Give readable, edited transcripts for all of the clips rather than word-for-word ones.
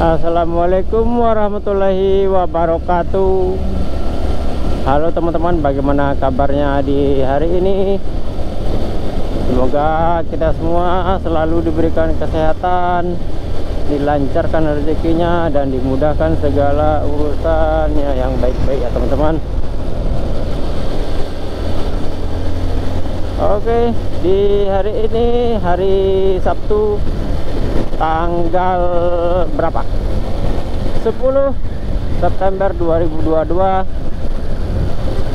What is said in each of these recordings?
Assalamualaikum warahmatullahi wabarakatuh. Halo teman-teman, bagaimana kabarnya di hari ini? Semoga kita semua selalu diberikan kesehatan, dilancarkan rezekinya, dan dimudahkan segala urusannya yang baik-baik ya teman-teman. Oke, di hari ini hari Sabtu tanggal berapa? 10 September 2022.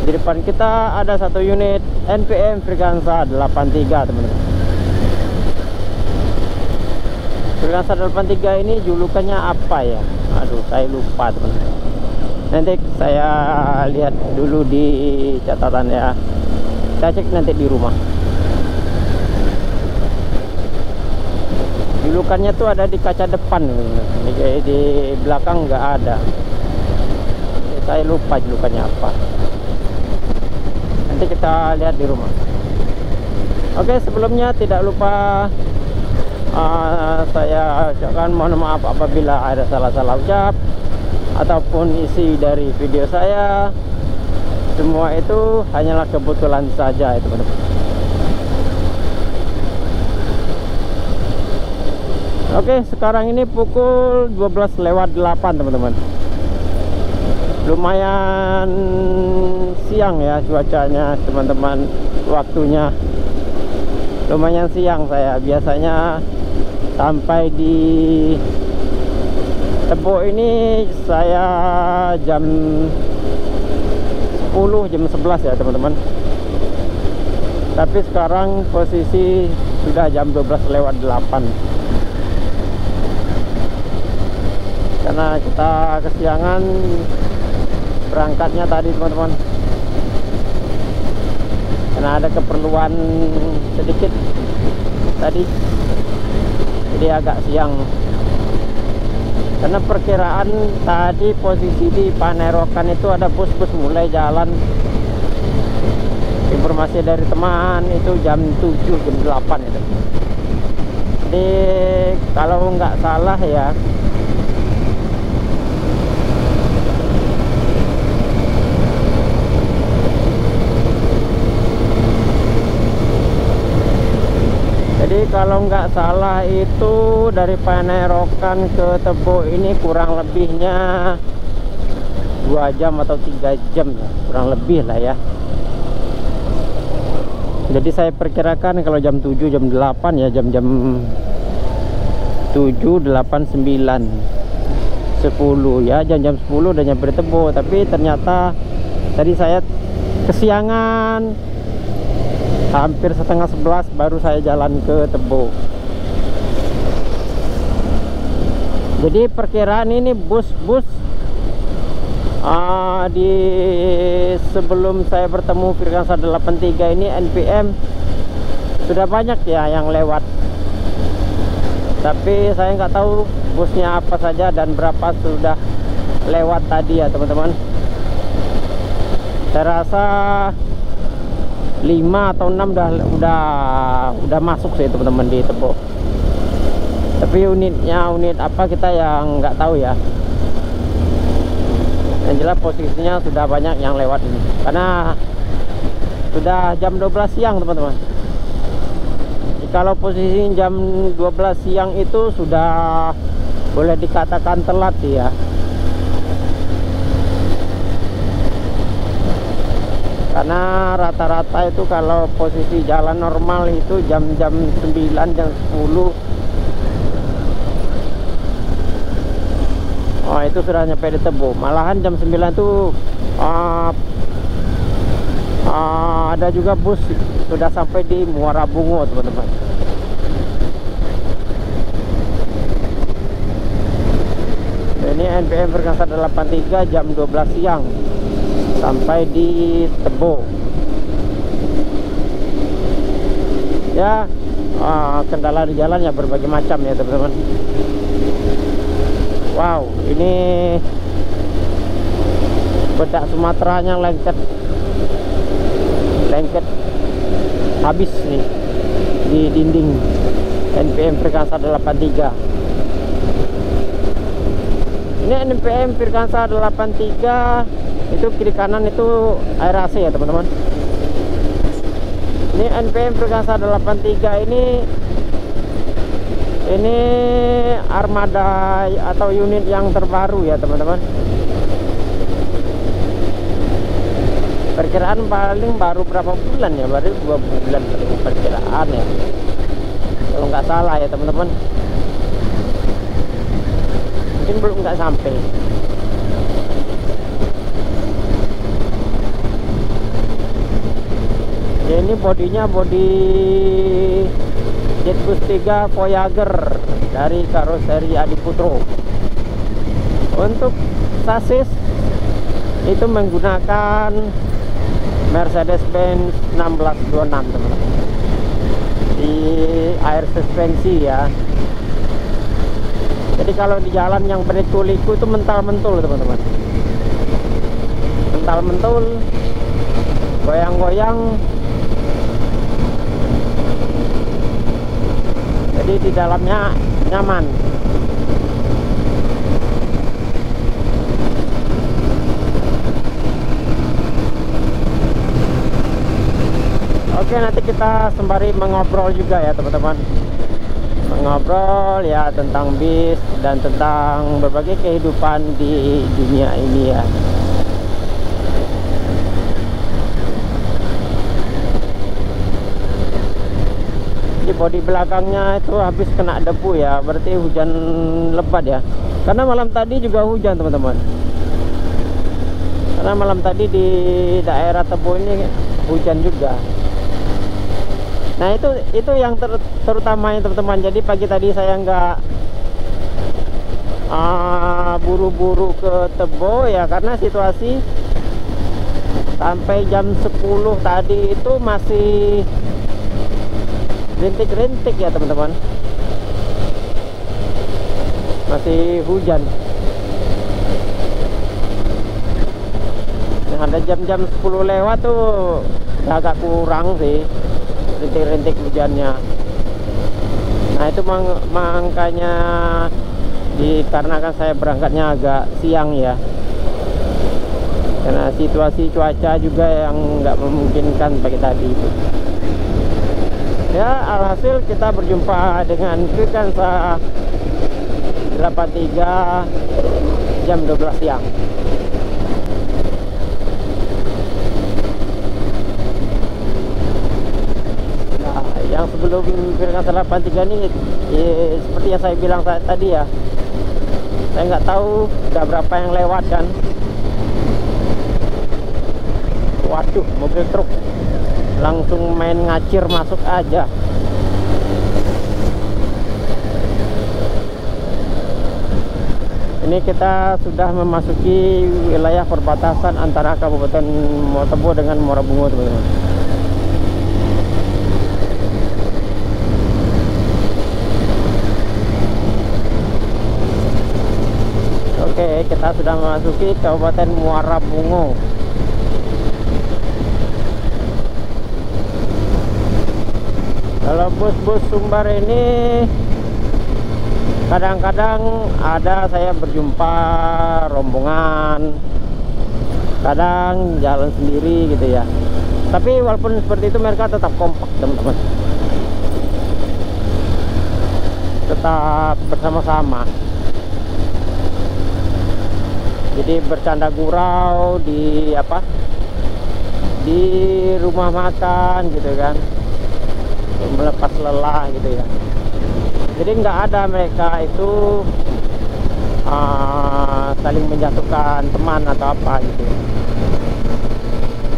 Di depan kita ada satu unit NPM Freeganza 83 teman-teman. Freeganza 83 ini julukannya apa ya? Aduh, saya lupa teman-teman. Nanti saya lihat dulu di catatan ya. Saya cek nanti di rumah. Julukannya tuh ada di kaca depan, di belakang nggak ada. Saya lupa julukannya apa. Nanti kita lihat di rumah. Oke, sebelumnya tidak lupa saya ucapkan mohon maaf apabila ada salah-salah ucap ataupun isi dari video saya. Semua itu hanyalah kebetulan saja ya teman-teman. Oke, sekarang ini pukul 12:08 teman-teman. Lumayan siang ya cuacanya teman-teman. Waktunya lumayan siang. Saya biasanya sampai di Tebo ini saya jam 10, jam 11 ya teman-teman. Tapi sekarang posisi sudah jam 12:08. Karena kita kesiangan berangkatnya tadi teman-teman, karena ada keperluan sedikit tadi, jadi agak siang. Karena perkiraan tadi posisi di Panerokan itu ada bus-bus mulai jalan. Informasi dari teman itu jam 7, jam 8 itu. Jadi kalau nggak salah ya, jadi kalau nggak salah itu dari Panerokan ke Tebo ini kurang lebihnya 2 jam atau 3 jam ya, kurang lebih lah ya. Jadi saya perkirakan kalau jam 7, jam 8 ya, jam-jam 7, 8, 9, 10 ya, jam-jam 10 udah nyampe di Tebo. Tapi ternyata tadi saya kesiangan, hampir setengah 11 baru saya jalan ke Tebo. Jadi perkiraan ini bus-bus di sebelum saya bertemu Freeganza 83 ini NPM sudah banyak ya yang lewat. Tapi saya nggak tahu busnya apa saja dan berapa sudah lewat tadi ya teman-teman. Saya rasa 5 atau 6 udah masuk sih teman-teman di Tebo. Tapi unit apa kita yang nggak tahu ya. Yang jelas posisinya sudah banyak yang lewat ini, karena sudah jam 12 siang teman-teman. Kalau posisi jam 12 siang itu sudah boleh dikatakan telat ya. Karena rata-rata itu kalau posisi jalan normal itu jam-jam 9, jam 10. Oh, itu sudah nyampe di Tebo. Malahan jam 9 tuh ada juga bus sudah sampai di Muara Bungo teman-teman. Ini NPM Perkasa 83 jam 12 siang sampai di Tebo. Ya, kendala di jalan ya berbagai macam ya teman-teman. Wow, ini bedak Sumateranya lengket habis nih di dinding NPM Perkasa 83. Ini NPM Perkasa 83 itu kiri kanan itu air AC ya teman-teman. Ini NPM Perkasa 83 ini armada atau unit yang terbaru ya teman-teman. Perkiraan paling baru berapa bulan ya, baru 2 bulan perkiraan ya, kalau nggak salah ya teman-teman. Mungkin belum nggak sampai. Ya, ini bodinya bodi Jetbus 3 Voyager dari karoseri Adiputro. Untuk sasis itu menggunakan Mercedes-Benz 1626 teman-teman, di air suspensi ya. Jadi kalau di jalan yang berliku-liku itu mental-mentul teman-teman, mental-mentul, goyang-goyang. Jadi di dalamnya nyaman. Oke, nanti kita sembari mengobrol juga ya teman-teman, mengobrol ya tentang bis dan tentang berbagai kehidupan di dunia ini ya. Di bodi belakangnya itu habis kena debu ya, berarti hujan lebat ya, karena malam tadi juga hujan teman-teman. Karena malam tadi di daerah Tebo ini hujan juga. Nah itu yang terutamanya teman-teman. Jadi pagi tadi saya nggak buru-buru ke Tebo ya, karena situasi sampai jam 10 tadi itu masih rintik-rintik ya teman-teman, masih hujan. Nah, ada jam-jam 10 lewat tuh udah agak kurang sih rintik-rintik hujannya. Nah itu makanya dikarenakan saya berangkatnya agak siang ya, karena situasi cuaca juga yang nggak memungkinkan pagi tadi itu. Ya, alhasil kita berjumpa dengan Perkasa 83 jam 12 siang. Nah, yang sebelum Perkasa 83 ini seperti yang saya bilang tadi ya, saya nggak tahu udah berapa yang lewat kan. Waduh, mobil truk langsung main ngacir masuk aja. Ini kita sudah memasuki wilayah perbatasan antara Kabupaten Tebo dengan Muara Bungo teman-teman. Oke, kita sudah memasuki Kabupaten Muara Bungo. Kalau bus-bus Sumbar ini kadang-kadang ada saya berjumpa rombongan, kadang jalan sendiri gitu ya. Tapi walaupun seperti itu mereka tetap kompak teman-teman, tetap bersama-sama. Jadi bercanda gurau di di rumah makan gitu kan, melepas lelah gitu ya. Jadi nggak ada mereka itu saling menjatuhkan teman atau apa gitu,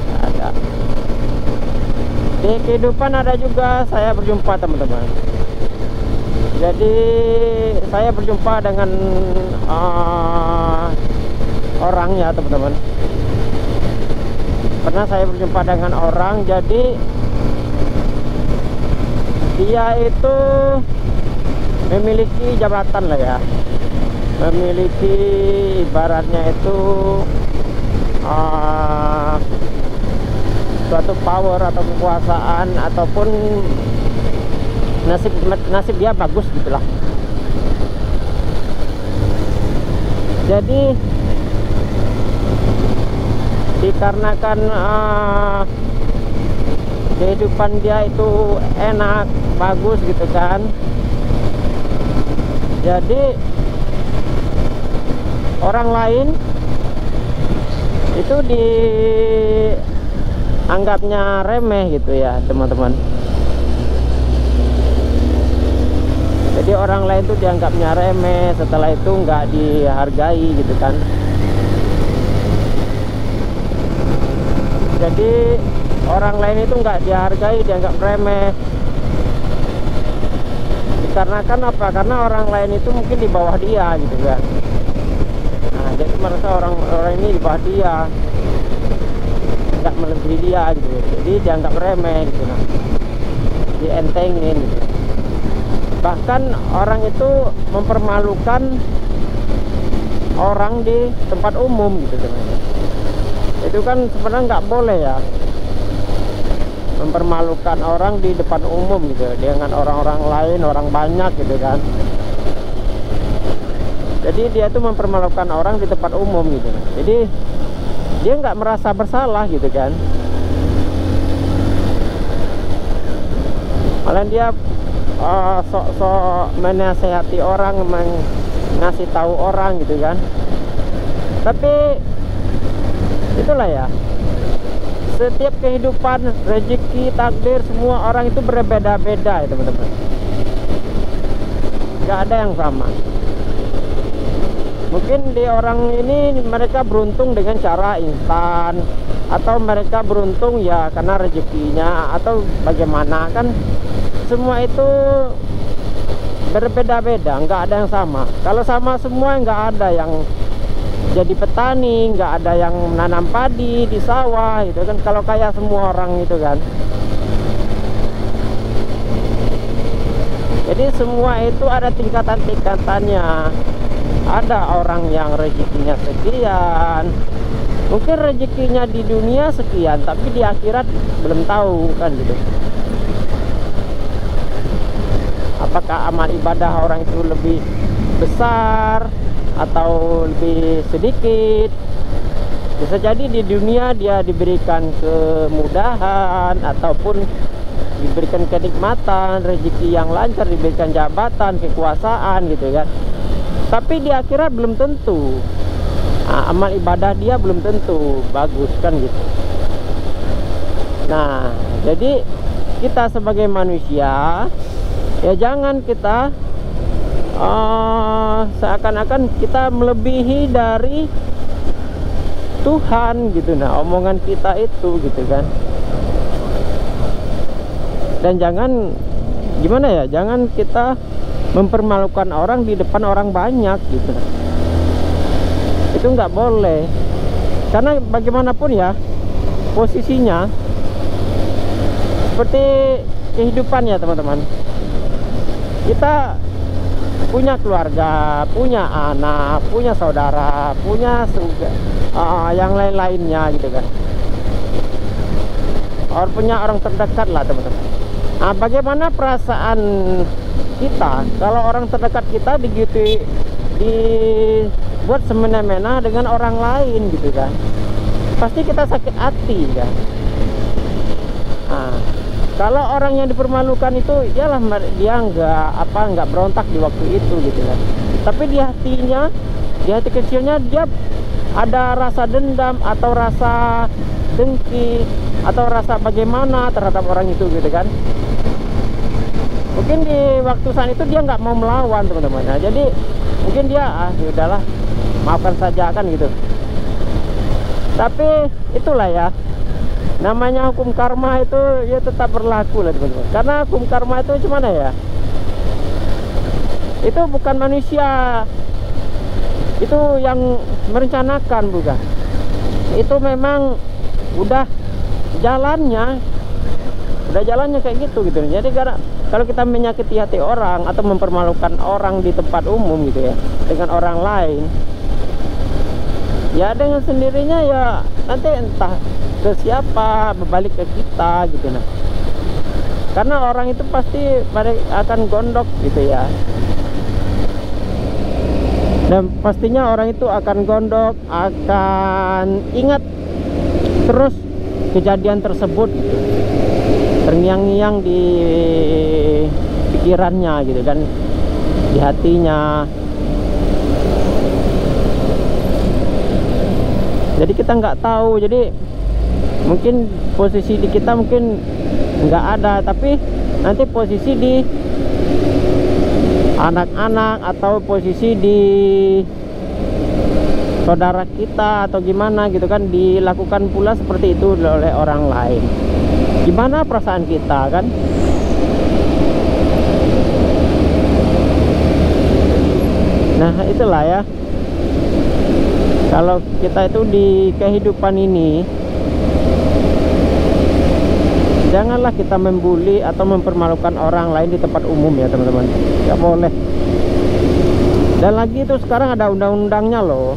nggak ada. Di kehidupan ada juga saya berjumpa teman-teman. Jadi saya berjumpa dengan orang ya teman-teman. Pernah saya berjumpa dengan orang, jadi dia itu memiliki jabatan lah ya, memiliki ibaratnya itu suatu power atau kekuasaan, ataupun nasib dia bagus gitulah. Jadi dikarenakan kehidupan dia itu enak, bagus gitu kan, jadi orang lain itu dianggapnya remeh gitu ya teman-teman. Jadi orang lain tuh dianggapnya remeh, setelah itu nggak dihargai gitu kan. Jadi orang lain itu nggak dihargai, dianggap remeh. Dikarenakan apa? Karena orang lain itu mungkin di bawah dia gitu kan. Nah, jadi merasa orang ini di bawah dia, nggak melebihi dia gitu. Jadi dianggap remeh gitu, nah, dientengin gitu. Bahkan orang itu mempermalukan orang di tempat umum gitu teman-teman. Itu kan sebenarnya nggak boleh ya, mempermalukan orang di depan umum gitu dengan orang-orang lain, orang banyak gitu kan. Jadi dia tuh mempermalukan orang di tempat umum gitu. Jadi dia nggak merasa bersalah gitu kan. Malah dia sok-sok menasehati orang, ngasih tahu orang gitu kan. Tapi itulah ya, setiap kehidupan, rezeki, takdir, semua orang itu berbeda-beda ya teman-teman. Gak ada yang sama. Mungkin di orang ini mereka beruntung dengan cara instan, atau mereka beruntung ya karena rezekinya, atau bagaimana kan. Semua itu berbeda-beda, nggak ada yang sama. Kalau sama semua nggak ada yang jadi petani, nggak ada yang menanam padi di sawah itu kan, kalau kayak semua orang itu kan. Jadi semua itu ada tingkatan-tingkatannya. Ada orang yang rezekinya sekian, mungkin rezekinya di dunia sekian, tapi di akhirat belum tahu kan gitu. Apakah amal ibadah orang itu lebih besar atau lebih sedikit? Bisa jadi di dunia dia diberikan kemudahan ataupun diberikan kenikmatan, rezeki yang lancar, diberikan jabatan, kekuasaan gitu kan. Tapi di akhirat belum tentu. Nah, amal ibadah dia belum tentu bagus kan gitu. Nah, jadi kita sebagai manusia ya jangan kita seakan-akan kita melebihi dari Tuhan gitu. Nah, omongan kita itu gitu kan. Dan jangan gimana ya, jangan kita mempermalukan orang di depan orang banyak gitu. Itu nggak boleh, karena bagaimanapun ya posisinya seperti kehidupan ya teman-teman. Kita punya keluarga, punya anak, punya saudara, punya yang lain-lainnya gitu kan. Punya orang terdekat lah teman-teman. Nah, bagaimana perasaan kita kalau orang terdekat kita dibuat semena-mena dengan orang lain gitu kan? Pasti kita sakit hati kan. Nah, kalau orang yang dipermalukan itu iyalah dia nggak berontak di waktu itu gitu kan. Tapi di hati kecilnya dia ada rasa dendam atau rasa dengki atau rasa bagaimana terhadap orang itu gitu kan. Mungkin di waktu saat itu dia nggak mau melawan teman-teman. Nah, jadi mungkin dia yaudahlah, maafkan saja kan gitu. Tapi itulah ya, namanya hukum karma itu ya tetap berlaku lah teman-teman. Karena hukum karma itu gimana ya, itu bukan manusia itu yang merencanakan, bukan. Itu memang udah jalannya kayak gitu. Jadi kalau kita menyakiti hati orang atau mempermalukan orang di tempat umum gitu ya, dengan orang lain, ya dengan sendirinya ya nanti entah ke siapa, berbalik ke kita gitu. Nah, karena orang itu pasti akan gondok gitu ya, dan pastinya orang itu akan gondok, akan ingat terus kejadian tersebut gitu, terngiang-ngiang di pikirannya gitu, dan di hatinya. Jadi kita nggak tahu, jadi mungkin posisi di kita mungkin nggak ada, tapi nanti posisi di anak-anak atau posisi di saudara kita atau gimana gitu kan, dilakukan pula seperti itu oleh orang lain. Gimana perasaan kita kan? Nah itulah ya, kalau kita itu di kehidupan ini, janganlah kita membuli atau mempermalukan orang lain di tempat umum ya teman-teman. Nggak boleh. Dan lagi itu sekarang ada undang-undangnya loh,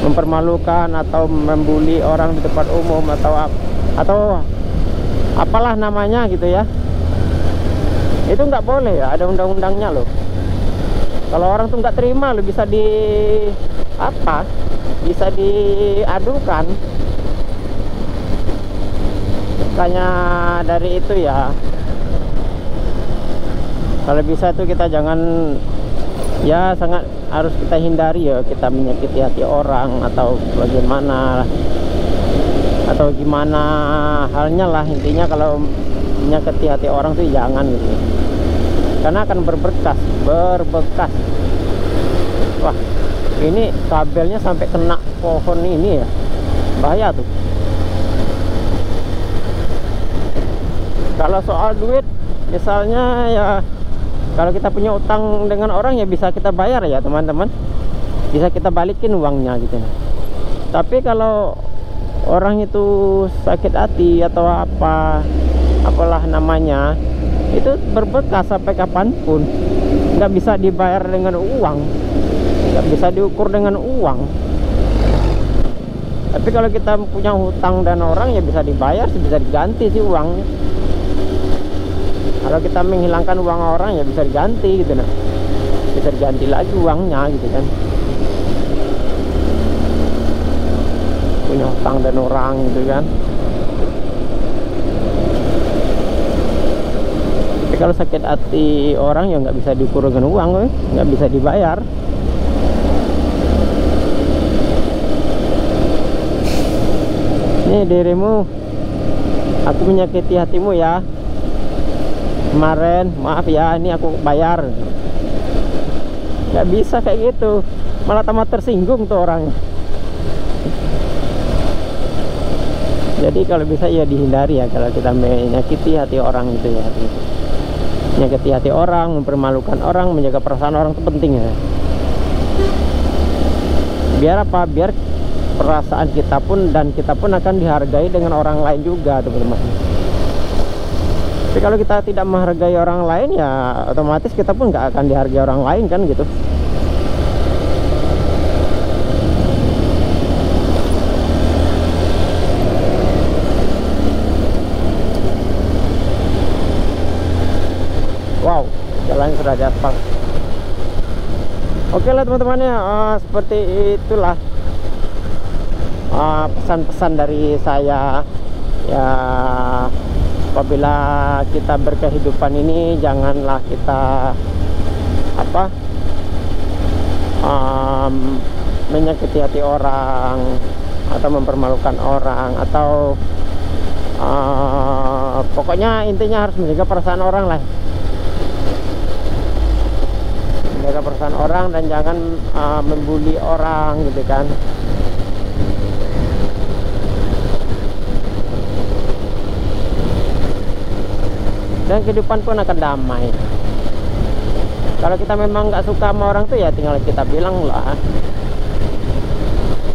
mempermalukan atau membuli orang di tempat umum atau apalah namanya gitu ya, itu nggak boleh ya, ada undang-undangnya loh. Kalau orang tuh nggak terima lo bisa bisa diadukan. Makanya dari itu ya, kalau bisa tuh kita jangan, ya sangat harus kita hindari ya, kita menyakiti hati orang atau bagaimana, atau gimana halnya lah. Intinya kalau menyakiti hati orang tuh jangan gitu, karena akan berbekas. Wah, ini kabelnya sampai kena pohon ini ya, bahaya tuh. Kalau soal duit misalnya ya, kalau kita punya utang dengan orang ya bisa kita bayar ya teman-teman, bisa kita balikin uangnya gitu. Tapi kalau orang itu sakit hati atau apalah namanya, itu berbekas sampai kapanpun, nggak bisa dibayar dengan uang, nggak bisa diukur dengan uang. Tapi kalau kita punya hutang dan orang ya bisa dibayar, bisa diganti sih uangnya. Kalau kita menghilangkan uang orang ya bisa diganti gitu, nah bisa diganti lagi uangnya gitu kan. Punya hutang dan orang gitu kan. Tapi kalau sakit hati orang ya nggak bisa diukur dengan uang, nggak bisa dibayar. Ini dirimu, aku menyakiti hatimu ya kemarin, maaf ya, ini aku bayar. Nggak bisa kayak gitu, malah tambah tersinggung tuh orangnya. Jadi kalau bisa ya dihindari ya, kalau kita menyakiti hati orang gitu ya. Menyakiti hati orang, mempermalukan orang, menjaga perasaan orang itu penting ya. Biar apa? Biar perasaan kita pun dan kita pun akan dihargai dengan orang lain juga teman-teman. Tapi kalau kita tidak menghargai orang lain ya otomatis kita pun nggak akan dihargai orang lain kan gitu. Wow, jalan sudah diaspal. Oke lah teman-teman ya, seperti itulah pesan-pesan dari saya ya. Apabila kita berkehidupan ini, janganlah kita menyakiti hati orang atau mempermalukan orang, atau pokoknya intinya harus menjaga perasaan orang lah, menjaga perasaan orang dan jangan membuli orang gitu kan. dan kehidupan pun akan damai. Kalau kita memang nggak suka sama orang tuh ya tinggal kita bilang lah,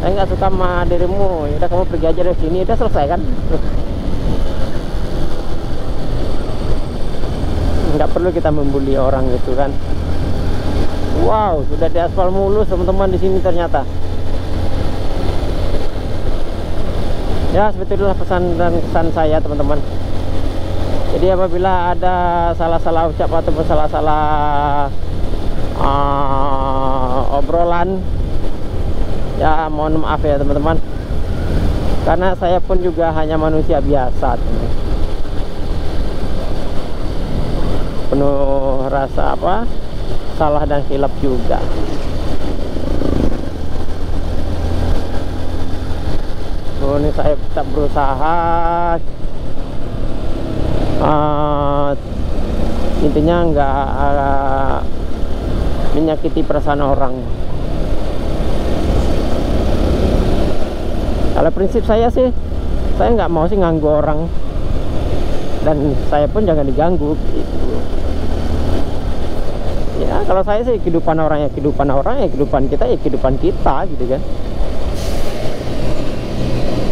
saya nggak suka sama dirimu, udah kamu pergi aja dari sini, udah selesai kan. Nggak perlu kita membuli orang gitu kan. Wow, sudah diaspal mulus teman-teman di sini ternyata. Ya, seperti itulah pesan dan kesan saya teman-teman. Jadi apabila ada salah-salah ucap ataupun salah-salah obrolan, ya mohon maaf ya teman-teman, karena saya pun juga hanya manusia biasa teman. Penuh rasa salah dan khilaf juga. Ini saya tetap berusaha, intinya nggak menyakiti perasaan orang. Kalau prinsip saya sih, saya nggak mau sih ganggu orang, dan saya pun jangan diganggu gitu. Ya kalau saya sih kehidupan orang ya kehidupan orang, ya kehidupan kita ya kehidupan kita gitu kan.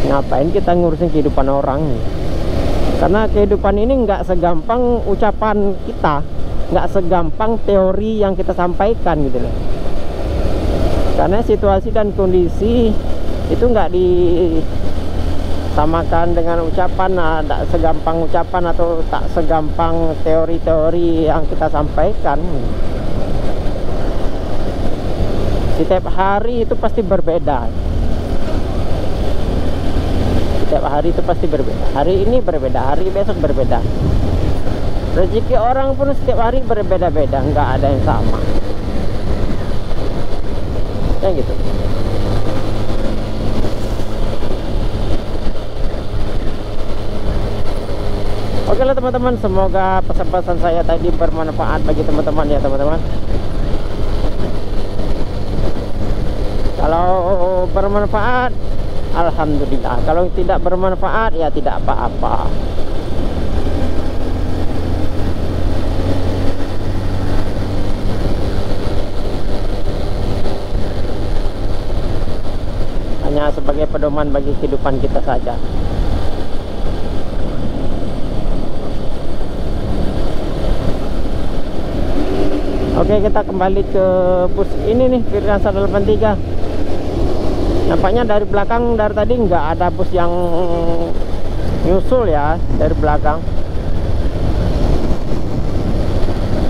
Ngapain kita ngurusin kehidupan orang? Karena kehidupan ini nggak segampang ucapan kita, nggak segampang teori yang kita sampaikan gitu loh. Karena situasi dan kondisi itu nggak disamakan dengan ucapan, tak segampang ucapan atau tak segampang teori-teori yang kita sampaikan. Setiap hari itu pasti berbeda. Setiap hari itu pasti berbeda. Hari ini berbeda, hari besok berbeda. Rezeki orang pun setiap hari berbeda-beda, nggak ada yang sama. Kayak gitu. Oke lah teman-teman, semoga pesan-pesan saya tadi bermanfaat bagi teman-teman ya teman-teman. Kalau bermanfaat, alhamdulillah. Kalau tidak bermanfaat, ya tidak apa-apa. Hanya sebagai pedoman bagi kehidupan kita saja. Oke, kita kembali ke bus ini nih, Firdansyah 83. Nampaknya dari belakang dari tadi nggak ada bus yang nyusul ya dari belakang.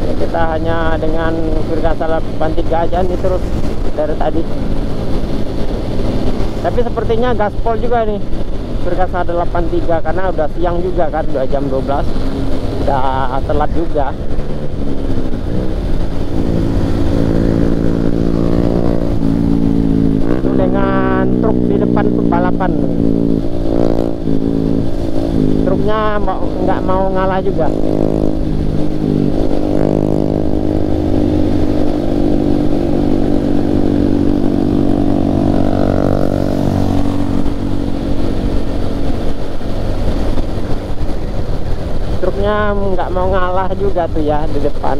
Ya, kita hanya dengan Firdansyah 83 aja nih terus dari tadi. Tapi sepertinya gaspol juga nih Firdansyah 83 karena udah siang juga kan, udah jam 12, udah telat juga. Dengan truk di depan tuh balapan, truknya nggak mau ngalah juga. Truknya nggak mau ngalah juga tuh ya di depan.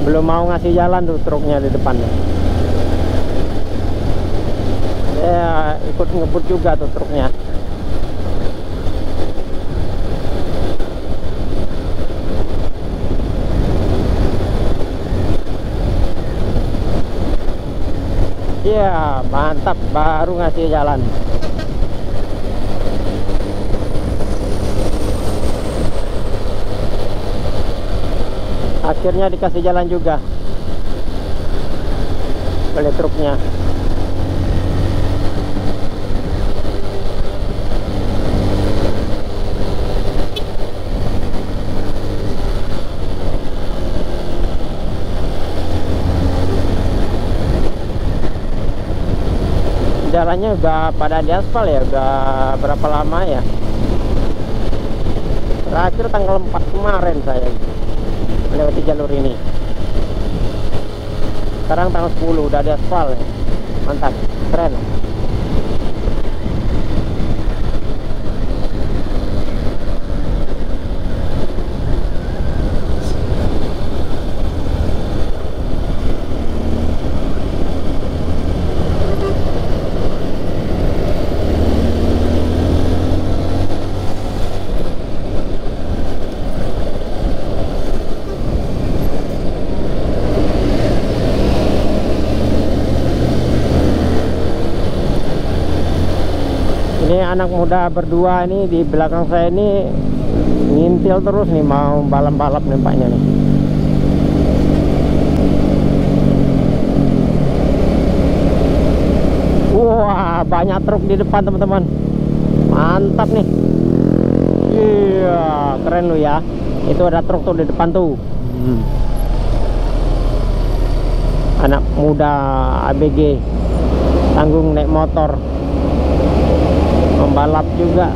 Belum mau ngasih jalan tuh truknya di depannya. Ya ikut ngebut juga tuh truknya. Ya mantap, baru ngasih jalan. Akhirnya dikasih jalan juga oleh truknya. Jalannya udah pada diaspal ya, udah berapa lama ya? Terakhir tanggal 4 kemarin saya melewati jalur ini. Sekarang tanggal 10 udah ada aspal ya. Mantap, keren. Ini anak muda berdua ini di belakang saya ini ngintil terus nih, mau balap-balap nempaknya nih. Wah, banyak truk di depan teman-teman. Mantap nih. Iya, keren lu ya. Itu ada truk tuh di depan tuh. Anak muda ABG, tanggung naik motor, membalap juga.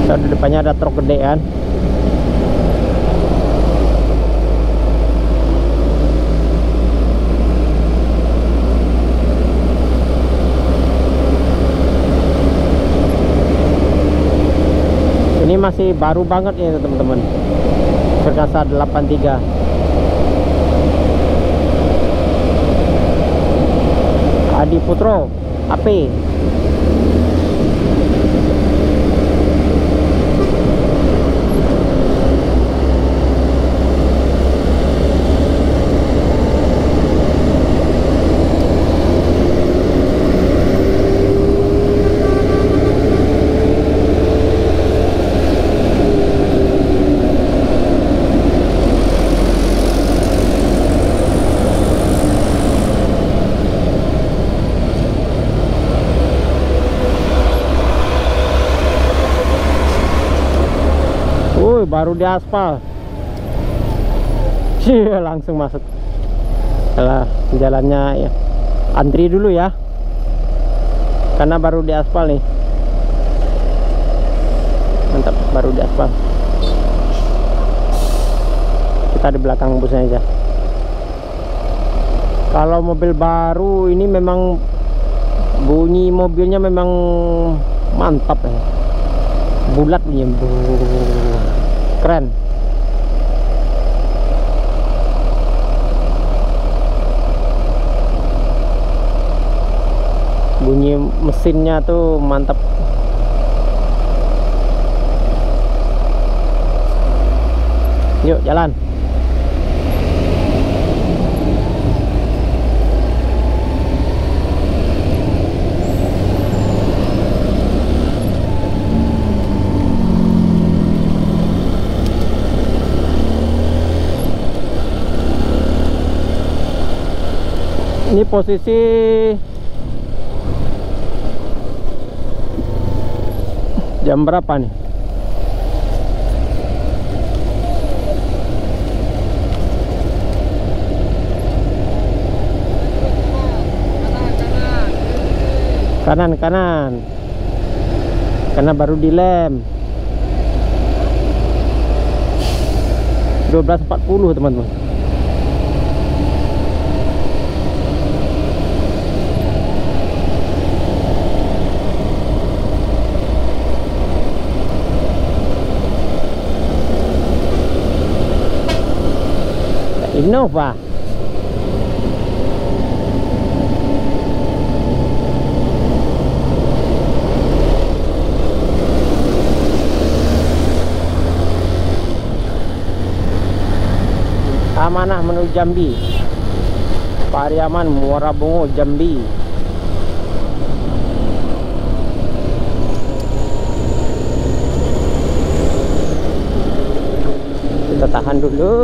So, di depannya ada truk gede kan. Ini masih baru banget ya teman-teman, Perkasa 83. Adi Putro AP. Baru di aspal. Langsung masuk. Alah, jalannya ya. Antri dulu ya, karena baru di aspal nih. Mantap, baru di aspal. Kita di belakang busnya aja. Kalau mobil baru ini memang bunyi mobilnya memang mantap ya. Bulat bunyinya. Keren. Bunyi mesinnya tuh mantap. Yuk jalan. Ini posisi jam berapa nih? Kanan, karena baru dilem. 12.40 teman-teman. Innova. Amanah menuju Jambi. Pariaman Muara Bungo Jambi. Kita tahan dulu.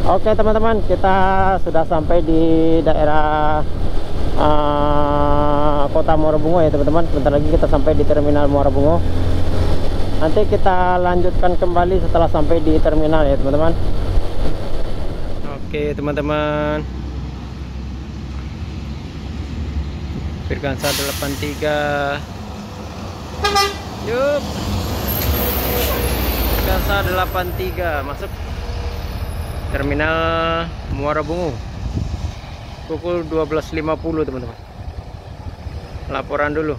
Oke teman-teman, kita sudah sampai di daerah kota Muara Bungo ya teman-teman. Sebentar lagi kita sampai di terminal Muara Bungo. Nanti kita lanjutkan kembali setelah sampai di terminal ya teman-teman. Oke teman-teman, Firkansa 83. Yup. Firkansa 83 masuk terminal Muara Bungo pukul 12.50 teman-teman. Laporan dulu.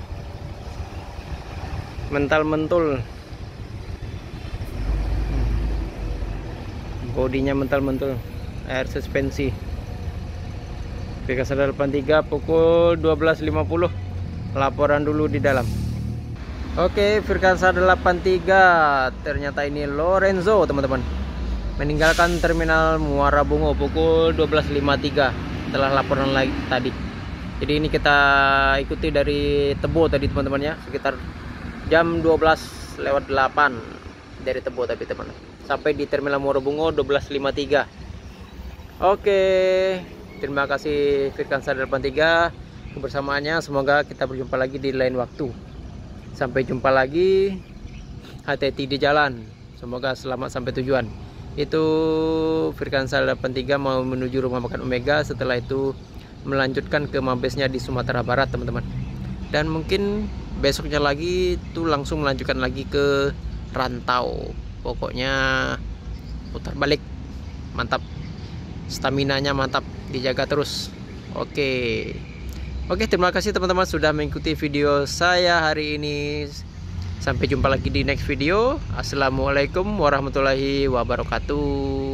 Mental-mentul. Bodinya mental-mentul. Air suspensi. Firkansa 83 pukul 12.50. Laporan dulu di dalam. Oke, Firkansa 83. Ternyata ini Lorenzo, teman-teman. Meninggalkan terminal Muara Bungo pukul 12.53 setelah laporan lagi tadi. Jadi ini kita ikuti dari Tebo tadi, teman-teman ya. Sekitar jam 12:08 dari Tebo tadi, teman. Sampai di terminal Muara Bungo 12.53. Oke. Terima kasih Firkansa 83 kebersamaannya. Semoga kita berjumpa lagi di lain waktu. Sampai jumpa lagi. Hati-hati di jalan. Semoga selamat sampai tujuan. Itu Firkansa 83 mau menuju rumah makan Omega. Setelah itu melanjutkan ke mabesnya di Sumatera Barat, teman-teman. Dan mungkin besoknya lagi tuh langsung melanjutkan lagi ke Rantau. Pokoknya putar balik. Mantap. Staminanya mantap, dijaga terus. Oke, terima kasih teman-teman sudah mengikuti video saya hari ini. Sampai jumpa lagi di next video. Assalamualaikum warahmatullahi wabarakatuh.